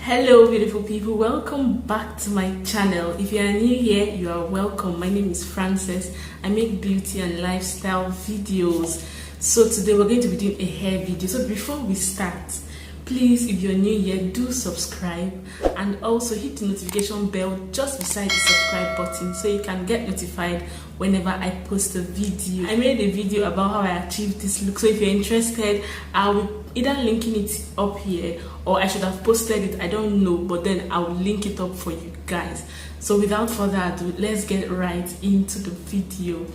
Hello beautiful people, welcome back to my channel. If you are new here, you are welcome. My name is Frances. I make beauty and lifestyle videos. So today we're going to be doing a hair video. So before we start, please, if you're new here, do subscribe and also hit the notification bell just beside the subscribe button so you can get notified whenever I post a video. I made a video about how I achieved this look, so if you're interested, I will either linking it up here or I should have posted it, I don't know, but then I'll link it up for you guys. So without further ado, let's get right into the video.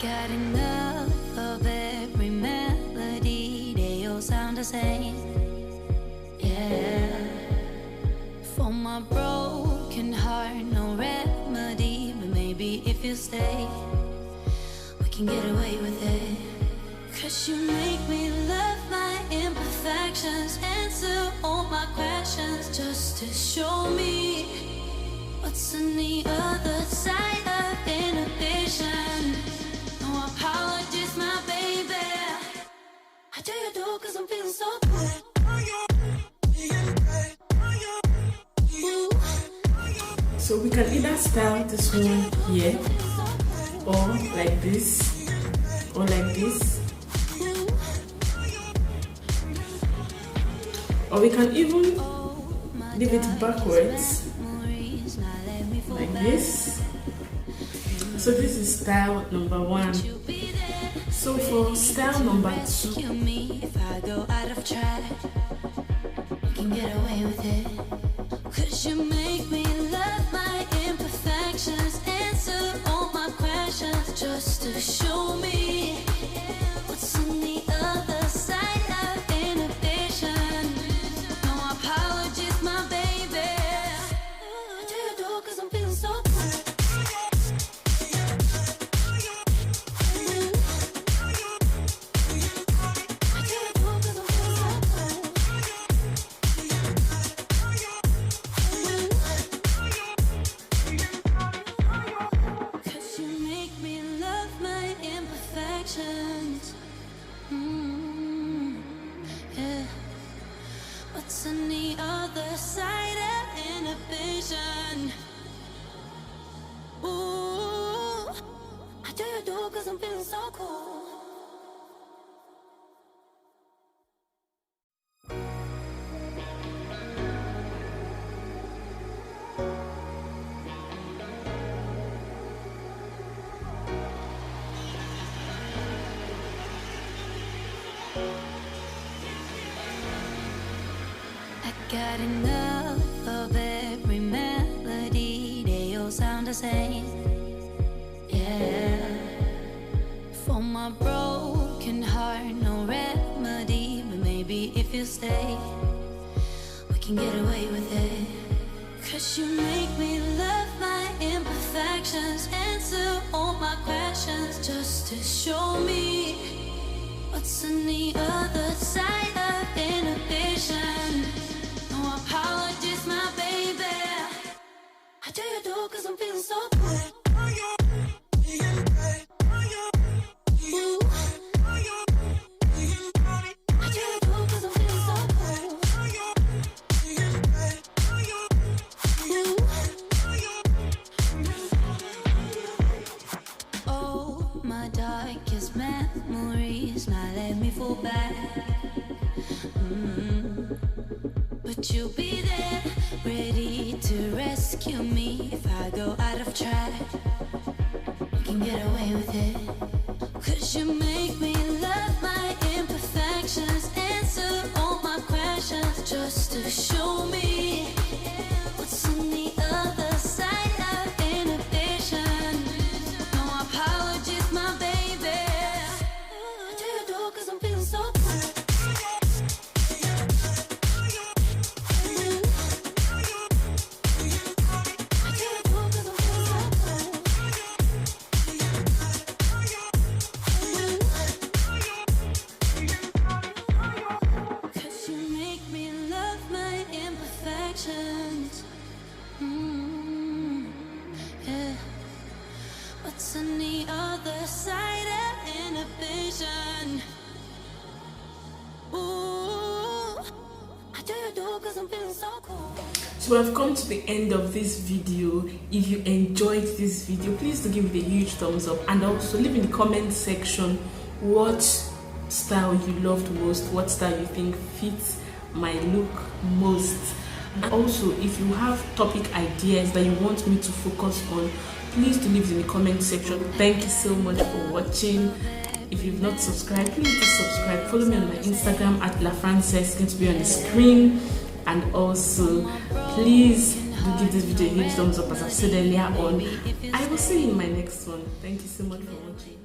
Got enough of every melody, they all sound the same. Yeah, for my broken heart, no remedy, but maybe if you stay, we can get away with it. 'Cause you make me love my imperfections, answer all my questions, just to show me what's on the other side of inhibition. No apologies, my baby. I do you do 'cause I'm feeling so good. So we can either style this one here, or like this, or like this, or we can even leave it backwards like this. So this is style number 1. So for style number 2, if I go out of track, you can get away with it. 'Cause you make me love my imperfections, answer all my questions, just to show me what's on the other side of inhibition. No apologies, my baby. I do you do 'cause I'm feeling so good. Yeah. What's on the other side of inhibition? Ooh, I do you do 'cause I'm feeling so cool. Got enough of every melody, they all sound the same. Yeah, for my broken heart, no remedy, but maybe if you stay, we can get away with it. 'Cause you make me love my imperfections, answer all my questions, just to show me what's on the other side of inhibition. No apologies, my baby. I do you do 'cause I'm feeling so good. Ooh. I do you do 'cause I'm feeling so good. Ooh. Oh, my darkest memories, now let me fall back. But you'll be there, ready to rescue me if I go out of track. You can get away with it. 'Cause you make me love my imperfections, answer all my questions, just to show me what's on the other side of inhibition. No apologies, my baby. I do you do 'cause I'm feeling so good. So I've come to the end of this video. If you enjoyed this video, please do give it a huge thumbs up, and also leave in the comment section what style you loved most, what style you think fits my look most. And also, if you have topic ideas that you want me to focus on, please do leave in the comment section. Thank you so much for watching. If you've not subscribed, please do subscribe. Follow me on my Instagram at LaFrances, it's going to be on the screen. And also, please do give this video a huge thumbs up, as I've said earlier on. I will see you in my next one. Thank you so much for watching.